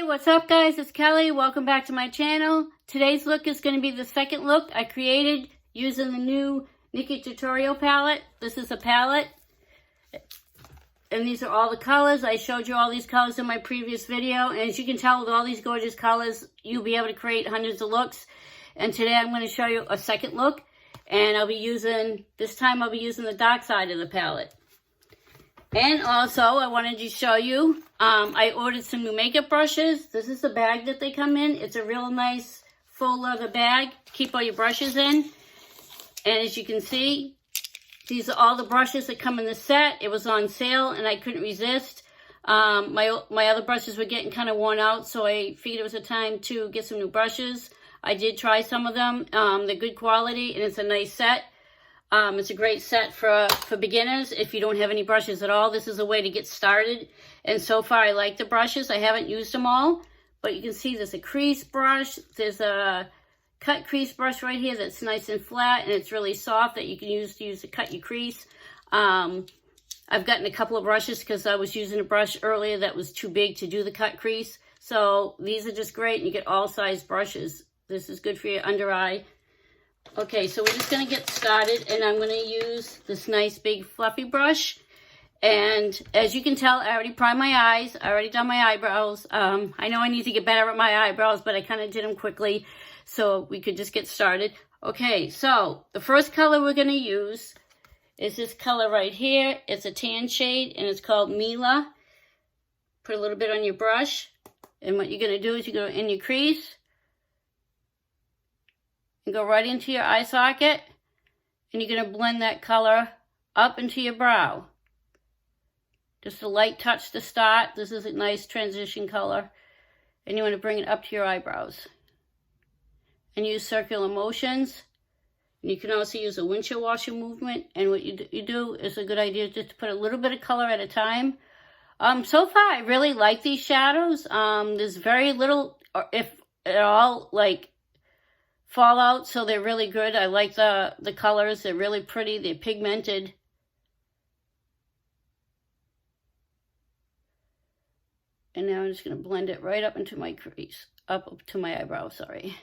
Hey, what's up guys? It's Kelly. Welcome back to my channel. Today's look is going to be the second look I created using the new NikkieTutorial palette. This is a palette, and these are all the colors. I showed you all these colors in my previous video, and as you can tell with all these gorgeous colors, you'll be able to create hundreds of looks. And today I'm going to show you a second look, and this time I'll be using the dark side of the palette. And also, I wanted to show you, I ordered some new makeup brushes. This is the bag that they come in. It's a real nice full leather bag to keep all your brushes in. And as you can see, these are all the brushes that come in the set. It was on sale and I couldn't resist. My other brushes were getting kind of worn out, so I figured it was a time to get some new brushes. I did try some of them. They're good quality and it's a nice set. It's a great set for beginners. If you don't have any brushes at all, this is a way to get started. And so far, I like the brushes. I haven't used them all, but you can see there's a crease brush. There's a cut crease brush right here that's nice and flat, and it's really soft that you can use to cut your crease. I've gotten a couple of brushes because I was using a brush earlier that was too big to do the cut crease. So these are just great, and you get all size brushes. This is good for your under eye. Okay, so we're just going to get started, and I'm going to use this nice big fluffy brush. And as you can tell, I already primed my eyes. I already done my eyebrows. I know I need to get better at my eyebrows, but I kind of did them quickly so we could just get started. Okay, so the first color we're going to use is this color right here. It's a tan shade, and it's called Mila. Put a little bit on your brush, and what you're going to do is you go in your crease, and go right into your eye socket, and you're going to blend that color up into your brow. Just a light touch to start. This is a nice transition color, and you want to bring it up to your eyebrows. And use circular motions. And you can also use a windshield washer movement, and what you do is a good idea just to put a little bit of color at a time. So far, I really like these shadows. There's very little, if at all, like, fallout, so they're really good. I like the colors. They're really pretty. They're pigmented. And now I'm just going to blend it right up into my crease, up to my eyebrow, sorry.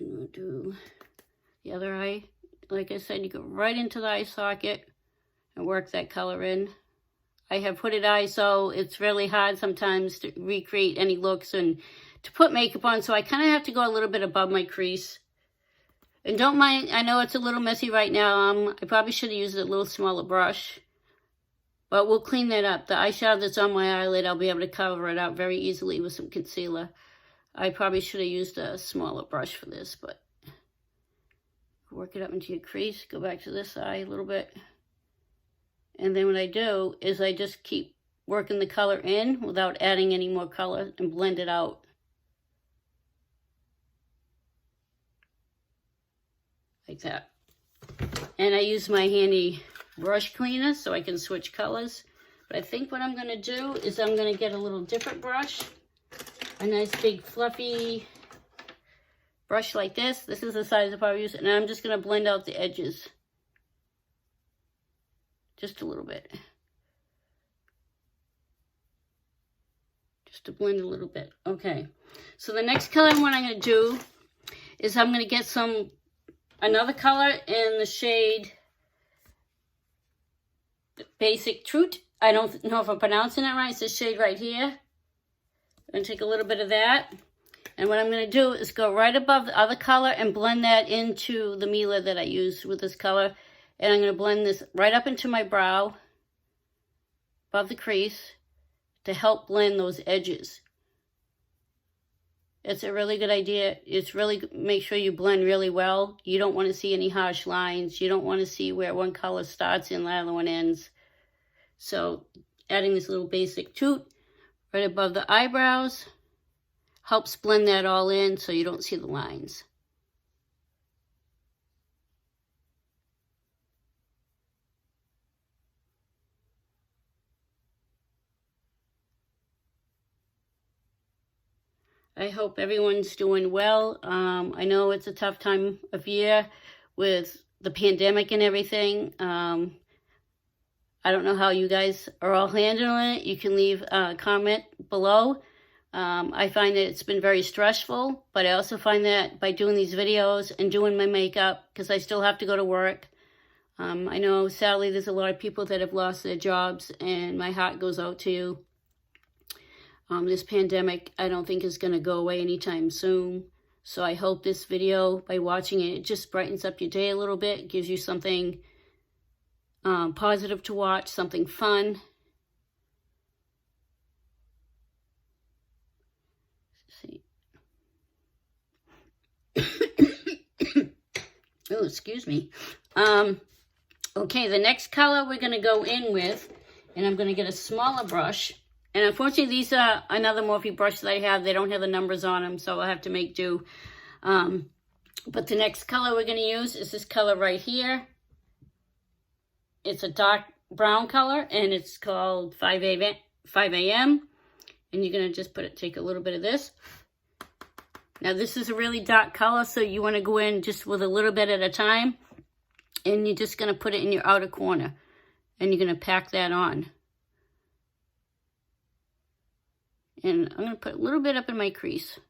And we'll do the other eye. Like I said, you go right into the eye socket and work that color in. I have hooded eyes, so it's really hard sometimes to recreate any looks and to put makeup on, so I kind of have to go a little bit above my crease. And don't mind, I know it's a little messy right now. I probably should have used a little smaller brush, but we'll clean that up. The eyeshadow that's on my eyelid, I'll be able to cover it up very easily with some concealer. I probably should have used a smaller brush for this, but work it up into your crease. Go back to this eye a little bit. And then what I do is I just keep working the color in without adding any more color and blend it out. Like that. And I use my handy brush cleaner so I can switch colors. But I think what I'm going to do is I'm going to get a little different brush. A nice big fluffy brush like this. This is the size of I use, and I'm just going to blend out the edges. Just a little bit. Just to blend a little bit. Okay. So the next color what I'm going to do is I'm going to get another color in the shade Basic Truth. I don't know if I'm pronouncing it right. It's this shade right here. I'm going to take a little bit of that. And what I'm going to do is go right above the other color and blend that into the Mila that I used with this color. And I'm going to blend this right up into my brow, above the crease, to help blend those edges. It's a really good idea. It's really, make sure you blend really well. You don't want to see any harsh lines. You don't want to see where one color starts and the other one ends. So adding this little Basic Toot right above the eyebrows helps blend that all in so you don't see the lines. I hope everyone's doing well. I know it's a tough time of year with the pandemic and everything. I don't know how you guys are all handling it. You can leave a comment below. I find that it's been very stressful, but I also find that by doing these videos and doing my makeup, because I still have to go to work. I know, sadly, there's a lot of people that have lost their jobs, and my heart goes out to you. This pandemic, I don't think is going to go away anytime soon. So I hope this video, by watching it, it just brightens up your day a little bit, gives you something positive to watch, something fun. Let's see. Oh, excuse me. Okay, the next color we're going to go in with, and I'm going to get a smaller brush. And unfortunately, these are another Morphe brush that I have. They don't have the numbers on them, so I'll have to make do. But the next color we're going to use is this color right here. It's a dark brown color, and it's called 5 a.m. And you're going to just take a little bit of this. Now, this is a really dark color, so you want to go in just with a little bit at a time. And you're just going to put it in your outer corner. And you're going to pack that on. And I'm going to put a little bit up in my crease.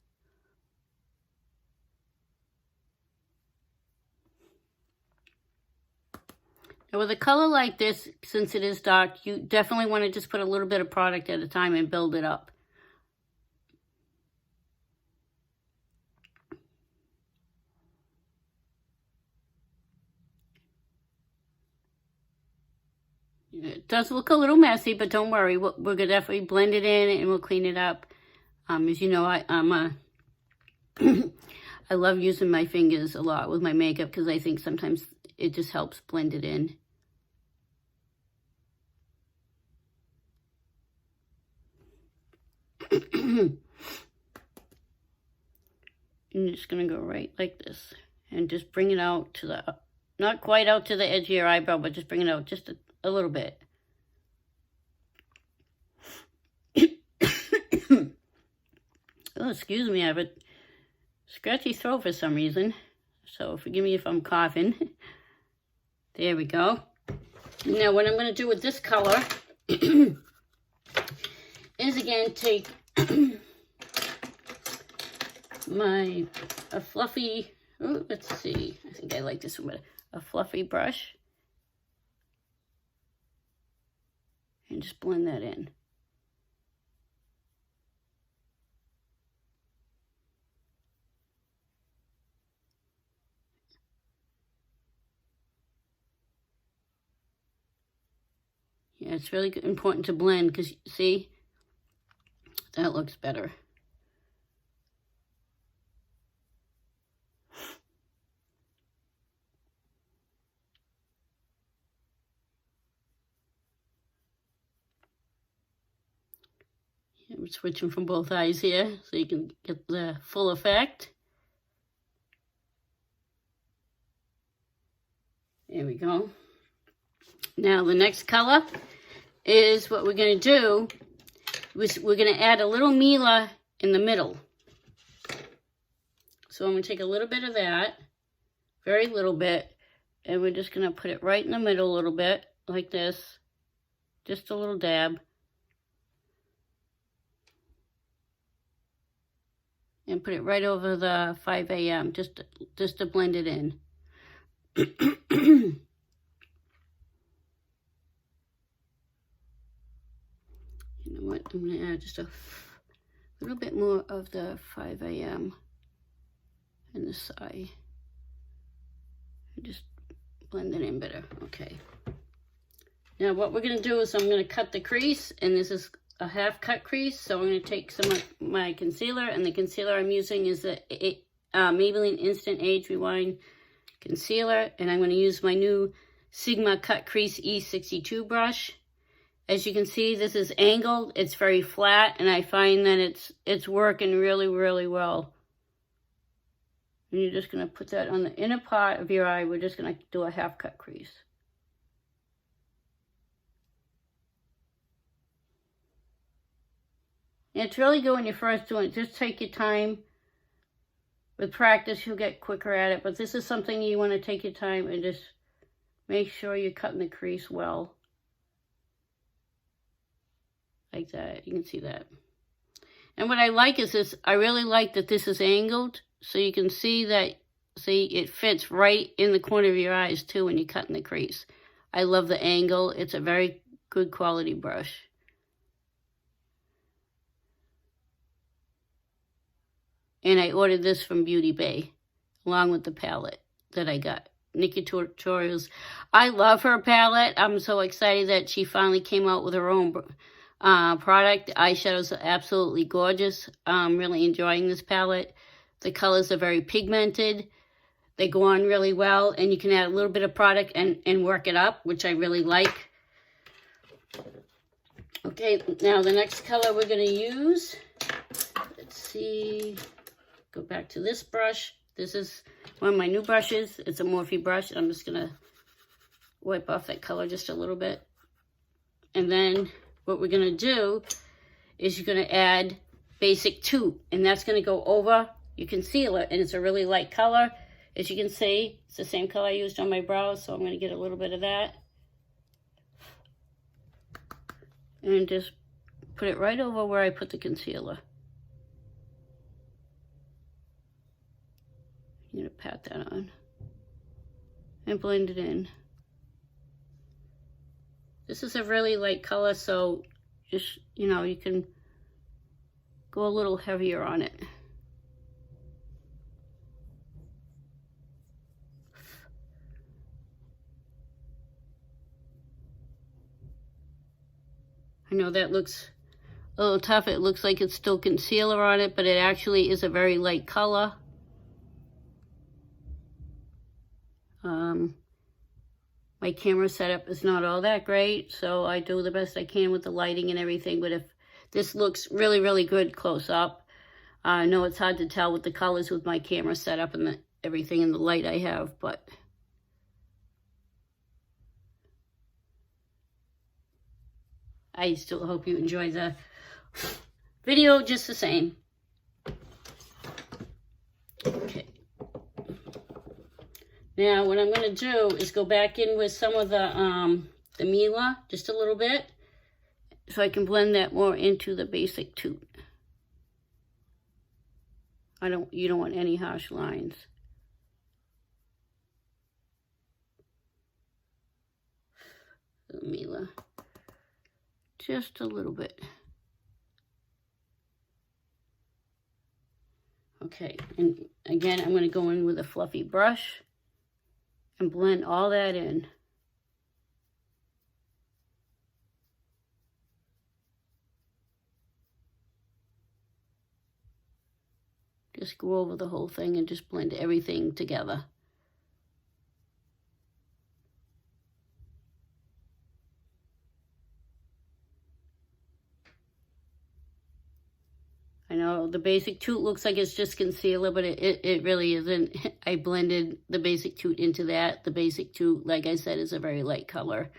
Now with a color like this, since it is dark, you definitely want to just put a little bit of product at a time and build it up. It does look a little messy, but don't worry. We're going to definitely blend it in and we'll clean it up. As you know, I love using my fingers a lot with my makeup because I think sometimes it just helps blend it in. I'm just going to go right like this and just bring it out to the, not quite out to the edge of your eyebrow, but just bring it out just a little bit. Oh, excuse me, I have a scratchy throat for some reason, so forgive me if I'm coughing. There we go. Now what I'm going to do with this color is again take a fluffy, oh, let's see, I think I like this one better, a fluffy brush, and just blend that in. Yeah, it's really important to blend because, see, that looks better. Yeah, we're switching from both eyes here so you can get the full effect. There we go. Now the next color is what we're going to do. We're going to add a little Mila in the middle. So I'm going to take a little bit of that, very little bit, and we're just going to put it right in the middle a little bit, like this. Just a little dab. And put it right over the 5 a.m. just to blend it in. You know what, I'm going to add just a little bit more of the 5 a.m. in the side. And just blend it in better. Okay. Now what we're going to do is I'm going to cut the crease, and this is a half cut crease. So I'm going to take some of my concealer, and the concealer I'm using is the Maybelline Instant Age Rewind Concealer, and I'm going to use my new Sigma Cut Crease E62 brush. As you can see, this is angled, it's very flat, and I find that it's working really, really well. And you're just going to put that on the inner part of your eye. We're just going to do a half cut crease. And it's really good when you're first doing it. Just take your time. With practice, you'll get quicker at it. But this is something you want to take your time and just make sure you're cutting the crease well. like that. You can see that. And what I like is this, I really like that this is angled, so you can see that, see, it fits right in the corner of your eyes too when you're cutting the crease. I love the angle. It's a very good quality brush. And I ordered this from Beauty Bay, along with the palette that I got. NikkieTutorials. I love her palette. I'm so excited that she finally came out with her own product. The eyeshadows are absolutely gorgeous. I'm really enjoying this palette. The colors are very pigmented. They go on really well, and you can add a little bit of product and work it up, which I really like. Okay, now the next color we're going to use, let's see, go back to this brush. This is one of my new brushes. It's a Morphe brush. I'm just going to wipe off that color just a little bit. And then what we're going to do is you're going to add Basic 2, and that's going to go over your concealer, and it's a really light color. As you can see, it's the same color I used on my brows, so I'm going to get a little bit of that. And just put it right over where I put the concealer. I'm going to pat that on and blend it in. This is a really light color, so just, you know, you can go a little heavier on it. I know that looks a little tough. It looks like it's still concealer on it, but it actually is a very light color. My camera setup is not all that great, so I do the best I can with the lighting and everything, but if this looks really, really good close up, I know it's hard to tell with the colors with my camera setup and everything and the light I have, but I still hope you enjoy the video just the same. Okay. Now what I'm going to do is go back in with some of the Mila, just a little bit, so I can blend that more into the Basic 2. You don't want any harsh lines. The Mila. Just a little bit. Okay, and again, I'm going to go in with a fluffy brush and blend all that in. Just go over the whole thing and just blend everything together. I know the Basic 2 looks like it's just concealer, but it really isn't. I blended the Basic 2 into that. The Basic 2, like I said, is a very light color.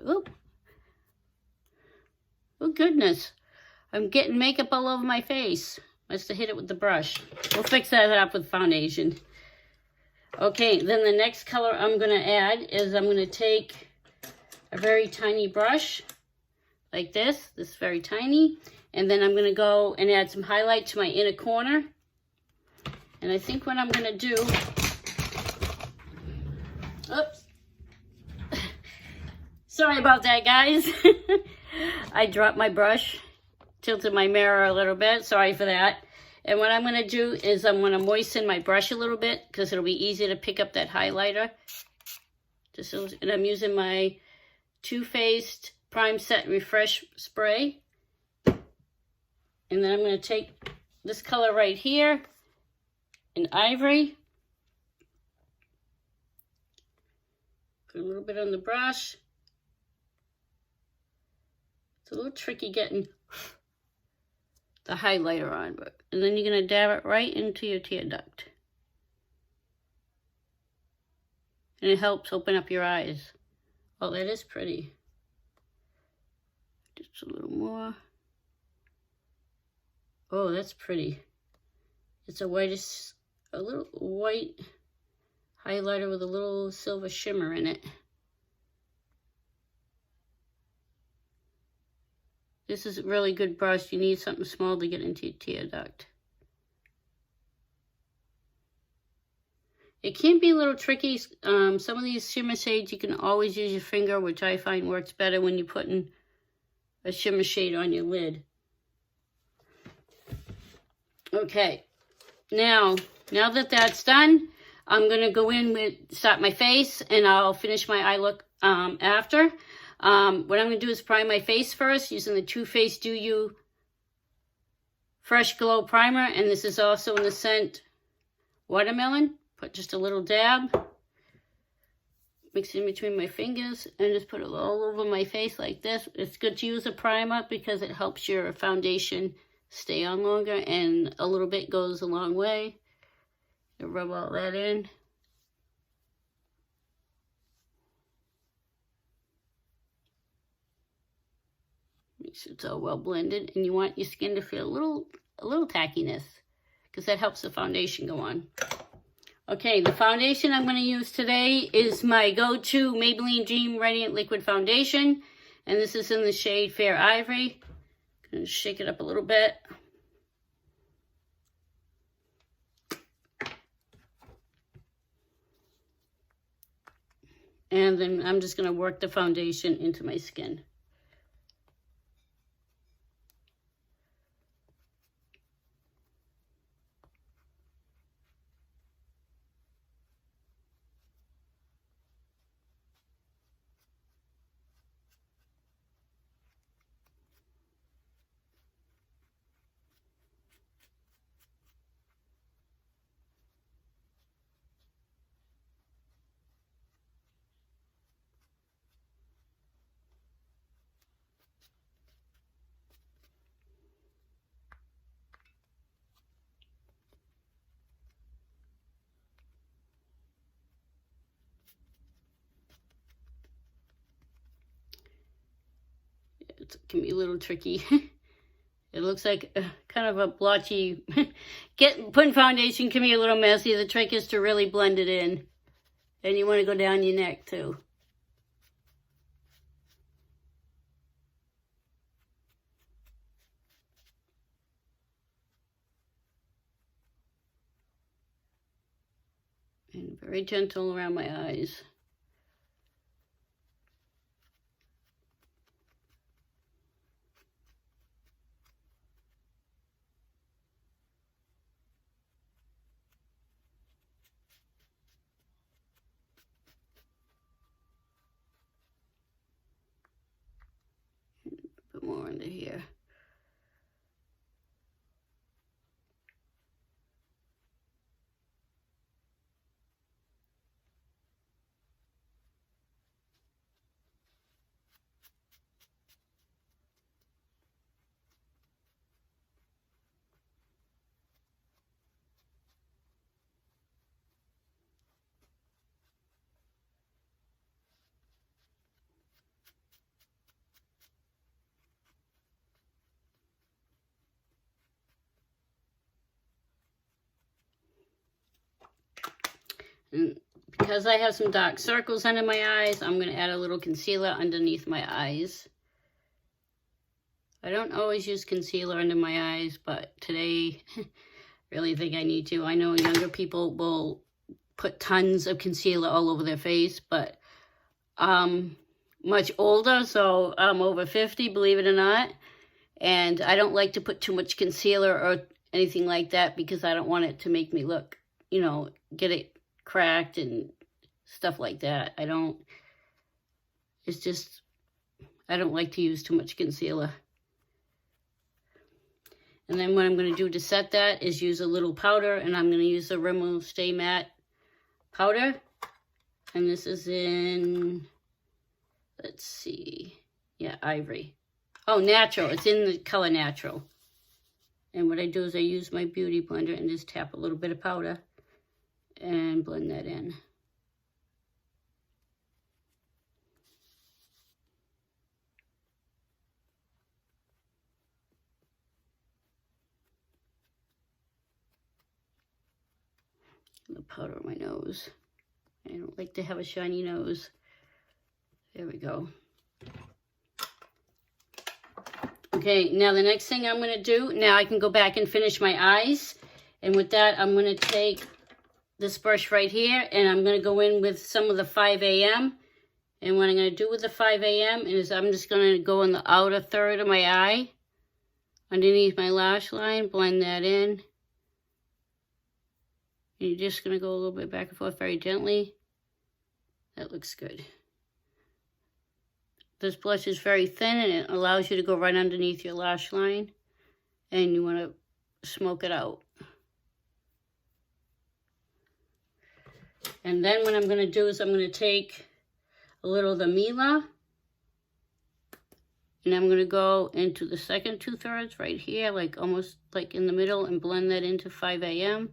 Oh, oh goodness. I'm getting makeup all over my face. Must have hit it with the brush. We'll fix that up with foundation. Okay, then the next color I'm going to add is I'm going to take a very tiny brush. Like this very tiny, and then I'm going to go and add some highlight to my inner corner. And I think what I'm going to do, oops, sorry about that, guys. I dropped my brush, tilted my mirror a little bit, sorry for that. And what I'm going to do is I'm going to moisten my brush a little bit, because it'll be easier to pick up that highlighter. And I'm using my Too Faced Prime Set Refresh Spray. And then I'm going to take this color right here in Ivory. Put a little bit on the brush. It's a little tricky getting the highlighter on, and then you're going to dab it right into your tear duct. And it helps open up your eyes. Oh, that is pretty. Just a little more. Oh, that's pretty. It's a little white highlighter with a little silver shimmer in it. this is a really good brush. You need something small to get into your tear duct. It can be a little tricky. Some of these shimmer shades you can always use your finger, which I find works better when you're putting a shimmer shade on your lid. Okay, now that that's done, I'm going to go in with, start my face, and I'll finish my eye look after. What I'm going to do is prime my face first using the Too Faced Do You Fresh Glow Primer, and this is also in the scent Watermelon. Put just a little dab, mix it in between my fingers, and just put it all over my face like this. It's good to use a primer because it helps your foundation stay on longer, and a little bit goes a long way. You rub all that in. Make sure it's all well blended, and you want your skin to feel a little tackiness because that helps the foundation go on. Okay, the foundation I'm going to use today is my go-to Maybelline Dream Radiant Liquid Foundation. And this is in the shade Fair Ivory. Going to shake it up a little bit. And then I'm just going to work the foundation into my skin. It can be a little tricky. It looks like kind of a blotchy. Putting foundation can be a little messy. The trick is to really blend it in. And you want to go down your neck too. And very gentle around my eyes. Put more under here. And because I have some dark circles under my eyes, I'm going to add a little concealer underneath my eyes. I don't always use concealer under my eyes, but today I really think I need to. I know younger people will put tons of concealer all over their face, but I'm much older, so I'm over 50, believe it or not. And I don't like to put too much concealer or anything like that because I don't want it to make me look, you know, get it cracked and stuff like that. I don't like to use too much concealer. And then what I'm going to do to set that is use a little powder, and I'm going to use the Rimmel Stay Matte powder. And this is in, let's see, yeah, Ivory. Oh, Natural. It's in the color Natural. And what I do is I use my Beauty Blender and just tap a little bit of powder and blend that in. And the powder on my nose. I don't like to have a shiny nose. There we go. Okay, now the next thing I'm going to do, now I can go back and finish my eyes. And with that, I'm going to take this brush right here, and I'm going to go in with some of the 5 a.m. And what I'm going to do with the 5 a.m. is I'm just going to go in the outer third of my eye, underneath my lash line, blend that in. And you're just going to go a little bit back and forth very gently. That looks good. This blush is very thin, and it allows you to go right underneath your lash line. And you want to smoke it out. And then what I'm going to do is I'm going to take a little of the Mila, and I'm going to go into the second 2/3 right here, like almost like in the middle, and blend that into 5 a.m.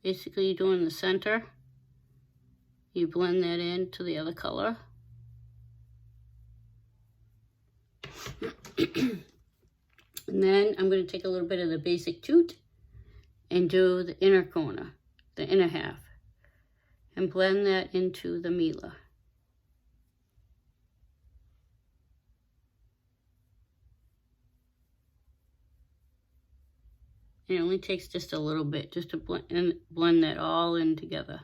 Basically, you're doing the center. You blend that into the other color. And then I'm going to take a little bit of the basic toot and do the inner corner, the inner half, and blend that into the Mila. It only takes just a little bit just to blend that all in together.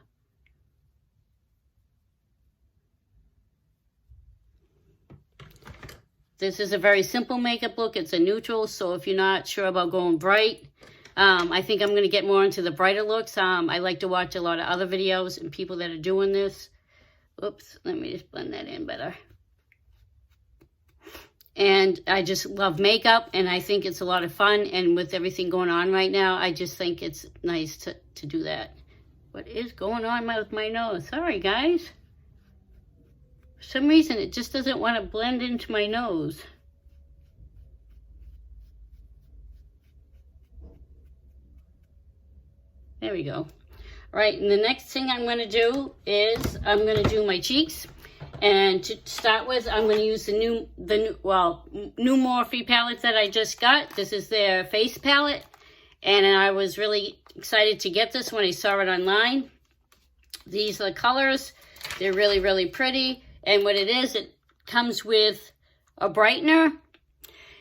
This is a very simple makeup look. It's a neutral, so if you're not sure about going bright, I think I'm going to get more into the brighter looks. I like to watch a lot of other videos and people that are doing this. Oops, let me just blend that in better. And I just love makeup, and I think it's a lot of fun. And with everything going on right now, I just think it's nice to do that. What is going on with my nose? Sorry, guys. For some reason, it just doesn't want to blend into my nose. There we go. All right, and the next thing I'm going to do is I'm going to do my cheeks. And to start with, I'm going to use the new Morphe palette that I just got. This is their face palette, and I was really excited to get this when I saw it online. These are the colors. They're really, really pretty. And what it is, it comes with a brightener.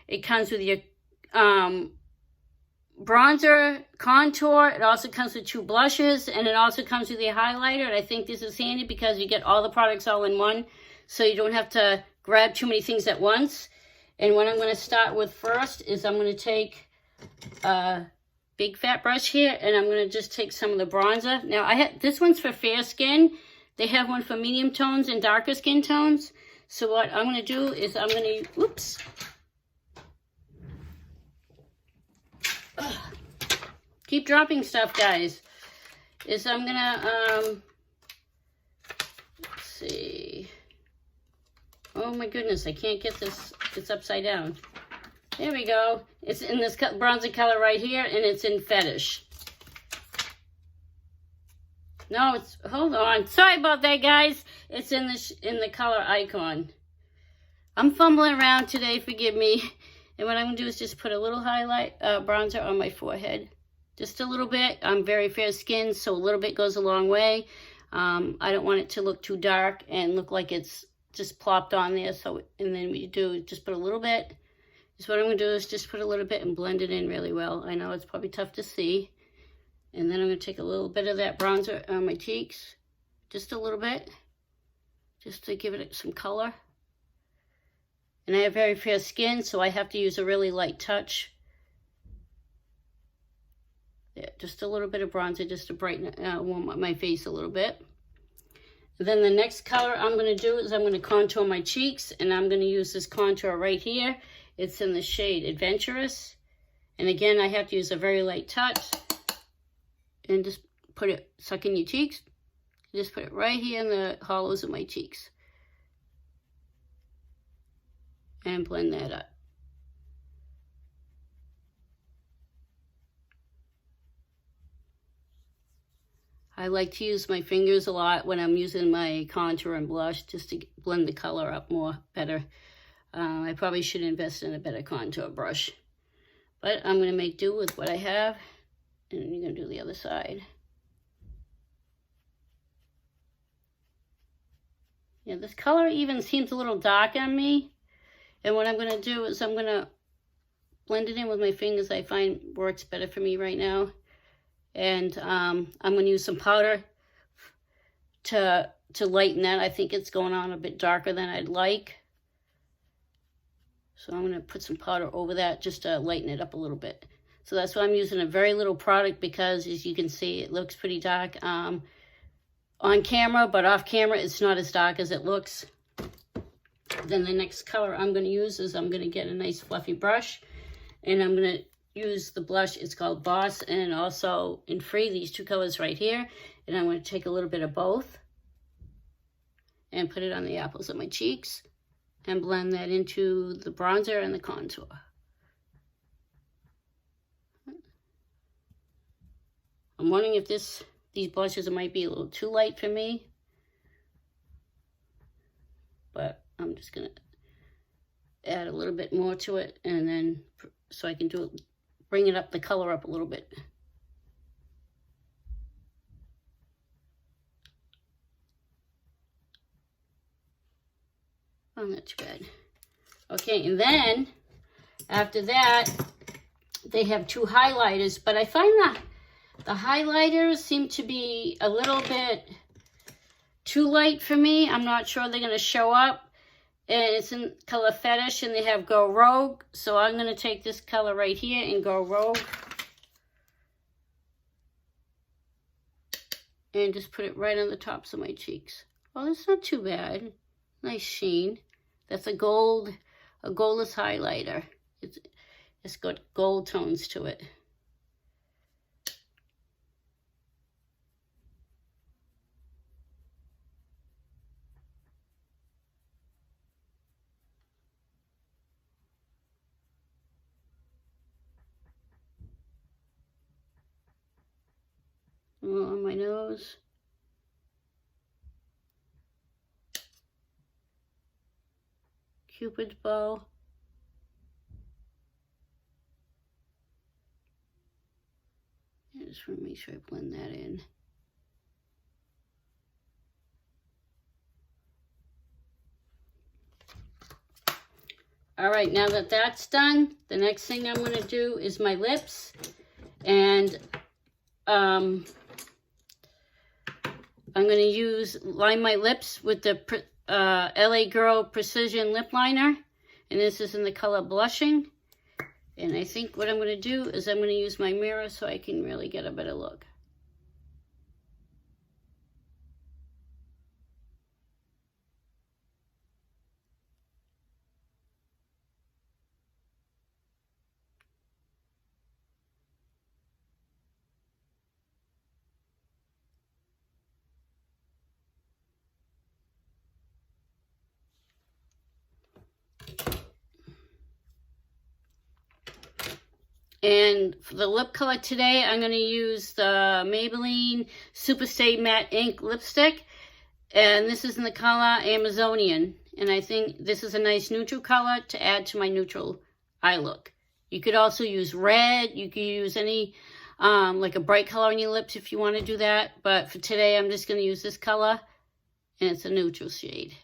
It comes with your bronzer, contour. It also comes with 2 blushes, and it also comes with your highlighter. And I think this is handy because you get all the products all in one, so you don't have to grab too many things at once. And what I'm going to start with first is I'm going to take a big fat brush here, and I'm going to just take some of the bronzer. Now, this one's for fair skin. They have one for medium tones and darker skin tones. So what I'm going to do is I'm going to, oops. Keep dropping stuff, guys. Is I'm going to, let's see. Oh my goodness, I can't get this. It's upside down. There we go. It's in this bronzer color right here, and it's in Fetish. No, it's, hold on. Sorry about that, guys. It's in the color Icon. I'm fumbling around today, forgive me. And what I'm going to do is just put a little highlight, bronzer on my forehead. Just a little bit. I'm very fair skinned, so a little bit goes a long way. I don't want it to look too dark and look like it's just plopped on there. So, and then what you do is just put a little bit. So what I'm going to do is just put a little bit and blend it in really well. I know it's probably tough to see. And then I'm going to take a little bit of that bronzer on my cheeks. Just a little bit. Just to give it some color. And I have very fair skin, so I have to use a really light touch. Yeah, just a little bit of bronzer just to brighten, warm up my face a little bit. And then the next color I'm going to do is I'm going to contour my cheeks. And I'm going to use this contour right here. It's in the shade Adventurous. And again, I have to use a very light touch. And just put it, suck in your cheeks. Just put it right here in the hollows of my cheeks. And blend that up. I like to use my fingers a lot when I'm using my contour and blush just to blend the color up better. I probably should invest in a better contour brush. But I'm going to make do with what I have. And you're going to do the other side. Yeah, this color even seems a little dark on me. And what I'm going to do is I'm going to blend it in with my fingers. I find works better for me right now. And I'm going to use some powder to lighten that. I think it's going on a bit darker than I'd like. So I'm going to put some powder over that just to lighten it up a little bit. So that's why I'm using a very little product, because as you can see, it looks pretty dark on camera, but off camera it's not as dark as it looks. Then the next color I'm going to use is I'm going to get a nice fluffy brush, and I'm going to use the blush. It's called Boss, and also in Free, these two colors right here. And I'm going to take a little bit of both and put it on the apples of my cheeks and blend that into the bronzer and the contour. I'm wondering if these blushes might be a little too light for me, but I'm just gonna add a little bit more to it, and then so I can bring it up, the color up a little bit. Oh, not too bad. Okay, and then after that, they have two highlighters, but I find that the highlighters seem to be a little bit too light for me. I'm not sure they're going to show up. And it's in color Fetish, and they have Go Rogue. So I'm going to take this color right here and Go Rogue. And just put it right on the tops of my cheeks. Oh, that's not too bad. Nice sheen. That's a goldless highlighter. It's got gold tones to it. On my nose. Cupid's bow. I just want to make sure I blend that in. All right, now that that's done, the next thing I'm going to do is my lips. And I'm going to line my lips with the LA Girl Precision Lip Liner. And this is in the color Blushing. And I think what I'm going to do is I'm going to use my mirror so I can really get a better look. And for the lip color today, I'm going to use the Maybelline Superstay Matte Ink Lipstick. And this is in the color Amazonian. And I think this is a nice neutral color to add to my neutral eye look. You could also use red. You could use any, like a bright color on your lips if you want to do that. But for today, I'm just going to use this color. And it's a neutral shade.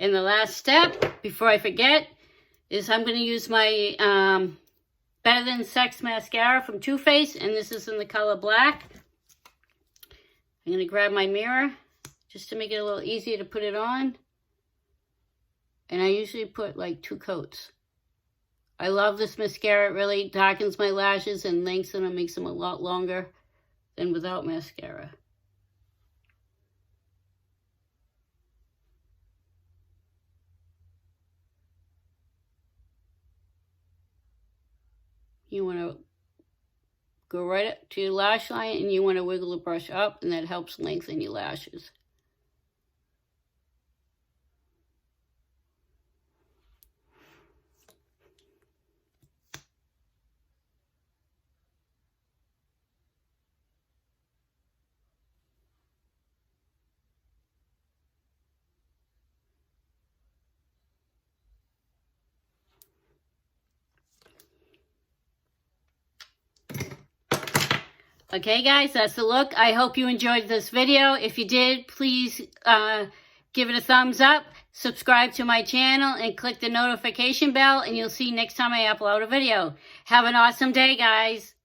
And the last step, before I forget, is I'm going to use my Better Than Sex mascara from Too Faced, and this is in the color Black. I'm going to grab my mirror just to make it a little easier to put it on. And I usually put like 2 coats. I love this mascara. It really darkens my lashes and lengthens them and makes them a lot longer than without mascara. You want to go right up to your lash line, and you want to wiggle the brush up, and that helps lengthen your lashes. Okay guys, that's the look. I hope you enjoyed this video. If you did, please give it a thumbs up, subscribe to my channel, and click the notification bell, and you'll see next time I upload a video. Have an awesome day, guys.